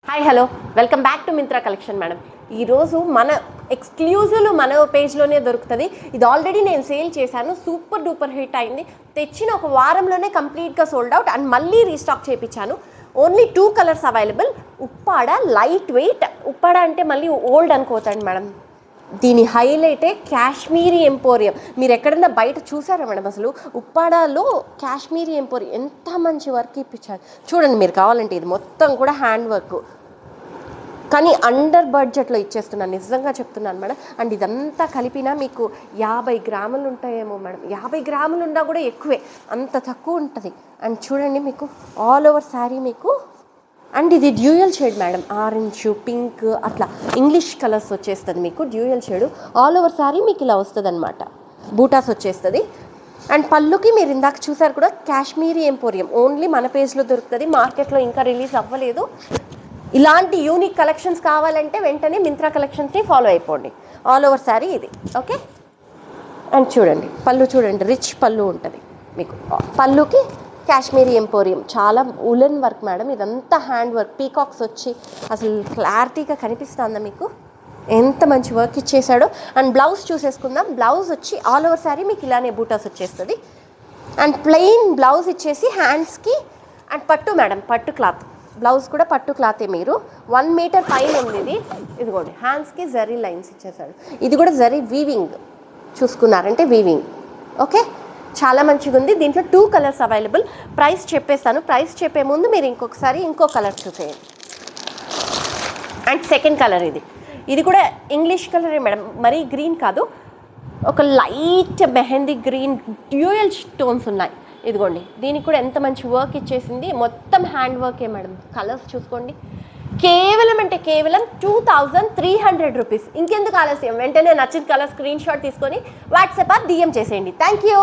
Hi hello welcome back to Myntra collection madam. ఈరోజు మన ఎక్స్క్లూజివ్లు మన పేజ్లోనే దొరుకుతుంది. ఇది ఆల్రెడీ నేను సేల్ చేశాను, సూపర్ డూపర్ హిట్ అయింది. తెచ్చిన ఒక వారంలోనే కంప్లీట్గా సోల్డ్ అవుట్ అండ్ మళ్ళీ రీస్టాక్ చేయించాను. Only 2 colours available. Uppada light weight. Uppada అంటే మళ్ళీ ఓల్డ్ అనుకోతాండి మేడం. దీని హైలైటే కాశ్మీరీ ఎంపోరియం. మీరు ఎక్కడన్నా బయట చూసారా మేడం? అసలు ఉప్పాడలో కాశ్మీరీ ఎంపోరియం ఎంత మంచి వర్క్ ఇప్పించారు చూడండి. మీరు కావాలంటే ఇది మొత్తం కూడా హ్యాండ్ వర్క్, కానీ అండర్ బడ్జెట్లో ఇచ్చేస్తున్నాను, నిజంగా చెప్తున్నాను మేడం. అండ్ ఇదంతా కలిపినా మీకు 50 గ్రాములు ఉంటాయేమో మేడం. 50 గ్రాములు ఉన్నా కూడా ఎక్కువే, అంత తక్కువ ఉంటుంది. అండ్ చూడండి మీకు ఆల్ ఓవర్ శారీ మీకు. అండ్ ఇది dual shade madam, orange pink అట్లా ఇంగ్లీష్ కలర్స్ వచ్చేస్తుంది మీకు. Dual shade all over sari మీకు ఇలా వస్తుంది అనమాట. బూటాస్ వచ్చేస్తుంది. అండ్ పళ్ళుకి మీరు ఇందాక చూసారు కూడా కాశ్మీరీ ఎంపోరియం. ఓన్లీ మన పేజ్లో దొరుకుతుంది, మార్కెట్లో ఇంకా రిలీజ్ అవ్వలేదు. ఇలాంటి యూనిక్ కలెక్షన్స్ కావాలంటే వెంటనే మింత్రా కలెక్షన్స్ని ఫాలో అయిపోండి. ఆల్ ఓవర్ శారీ ఇది. ఓకే. అండ్ చూడండి పళ్ళు, చూడండి రిచ్ పళ్ళు ఉంటుంది మీకు. పళ్ళుకి కాశ్మీరీ ఎంపోరియం, చాలా ఉలెన్ వర్క్ మేడం. ఇదంతా హ్యాండ్ వర్క్, పీకాక్స్ వచ్చి అసలు క్లారిటీగా కనిపిస్తుందా మీకు? ఎంత మంచి వర్క్ ఇచ్చేసాడో. అండ్ బ్లౌజ్ చూసేసుకుందాం. బ్లౌజ్ వచ్చి ఆల్ ఓవర్ శారీ మీకు ఇలానే బూటాస్ వచ్చేస్తుంది. అండ్ ప్లెయిన్ బ్లౌజ్ ఇచ్చేసి హ్యాండ్స్కి. అండ్ పట్టు మేడం, పట్టు క్లాత్. బ్లౌజ్ కూడా పట్టు క్లాతే. మీరు 1 మీటర్ పైన ఉంది ఇది. ఇదిగోండి హ్యాండ్స్కి జరీ లైన్స్ ఇచ్చేసాడు. ఇది కూడా జరీ వీవింగ్, చూసుకున్నారంటే వీవింగ్. ఓకే, చాలా మంచిగా ఉంది. దీంట్లో 2 కలర్స్ అవైలబుల్. ప్రైస్ చెప్పేస్తాను. ప్రైస్ చెప్పే ముందు మీరు ఇంకొకసారి ఇంకో కలర్ చూసేయండి. అండ్ సెకండ్ కలర్ ఇది. ఇది కూడా ఇంగ్లీష్ కలరే మేడం, మరీ గ్రీన్ కాదు, ఒక light mehndi green, dual stones ఉన్నాయి. ఇదిగోండి దీనికి కూడా ఎంత మంచి వర్క్ ఇచ్చేసింది. మొత్తం హ్యాండ్ వర్కే మేడం. కలర్స్ చూసుకోండి. కేవలం అంటే కేవలం 2300 రూపీస్. ఇంకెందుకు ఆలస్యం, వెంటనే నచ్చిన కలర్ స్క్రీన్ షాట్ తీసుకొని వాట్సాప్ డిఎం చేసేయండి. Thank you.